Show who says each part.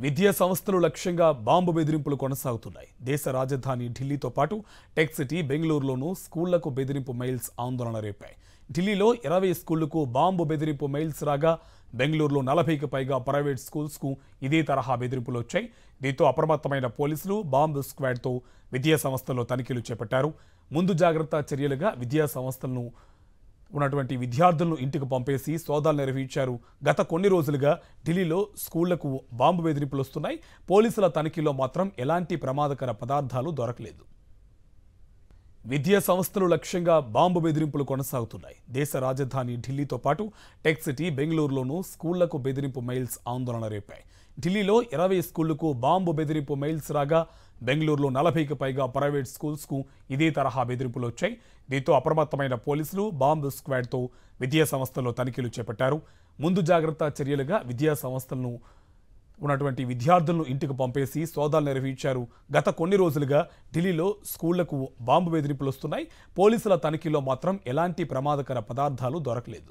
Speaker 1: విద్యా సంస్థలు లక్ష్యంగా బాంబు బెదిరింపులు కొనసాగుతున్నాయి. దేశ రాజధాని ఢిల్లీతో పాటు టెక్ సిటీ బెంగళూరులోనూ స్కూళ్లకు బెదిరింపు మెయిల్స్ ఆందోళన రేపాయి. ఢిల్లీలో 20 స్కూళ్లకు బాంబు బెదిరింపు మెయిల్స్ రాగా, బెంగళూరులో 40కి పైగా ప్రైవేట్ స్కూల్స్కు ఇదే తరహా బెదిరింపులు వచ్చాయి. దీంతో అప్రమత్తమైన పోలీసులు బాంబు స్క్వాడ్తో విద్యా సంస్థల్లో తనిఖీలు చేపట్టారు. ముందు జాగ్రత్త చర్యలుగా విద్యా సంస్థలను ఉన్నటువంటి విద్యార్థులను ఇంటికి పంపేసి సోదాలు నిర్వహించారు. గత కొన్ని రోజులుగా ఢిల్లీలో స్కూళ్లకు బాంబు బెదిరింపులు వస్తున్నాయి. పోలీసుల తనిఖీలో మాత్రం ఎలాంటి ప్రమాదకర పదార్థాలు దొరకలేదు. విద్యా సంస్థలు లక్ష్యంగా బాంబు బెదిరింపులు కొనసాగుతున్నాయి. దేశ రాజధాని ఢిల్లీతో పాటు టెక్ సిటీ బెంగళూరులోనూ స్కూళ్లకు బెదిరింపు మెయిల్స్ ఆందోళన రేపాయి. ఢిల్లీలో 20 స్కూళ్లకు బాంబు బెదిరింపు మెయిల్స్ రాగా, బెంగళూరులో 40కి పైగా ప్రైవేట్ స్కూల్స్కు ఇదే తరహా బెదిరింపులు వచ్చాయి. దీంతో అప్రమత్తమైన పోలీసులు బాంబు స్క్వాడ్తో విద్యా సంస్థల్లో తనిఖీలు చేపట్టారు. ముందు జాగ్రత్త చర్యలుగా విద్యా సంస్థలను ఉన్నటువంటి విద్యార్థులను ఇంటికి పంపేసి సోదాలు నిర్వహించారు. గత కొన్ని రోజులుగా ఢిల్లీలో స్కూళ్లకు బాంబు బెదిరింపులు వస్తున్నాయి. పోలీసుల తనిఖీలో మాత్రం ఎలాంటి ప్రమాదకర పదార్థాలు దొరకలేదు.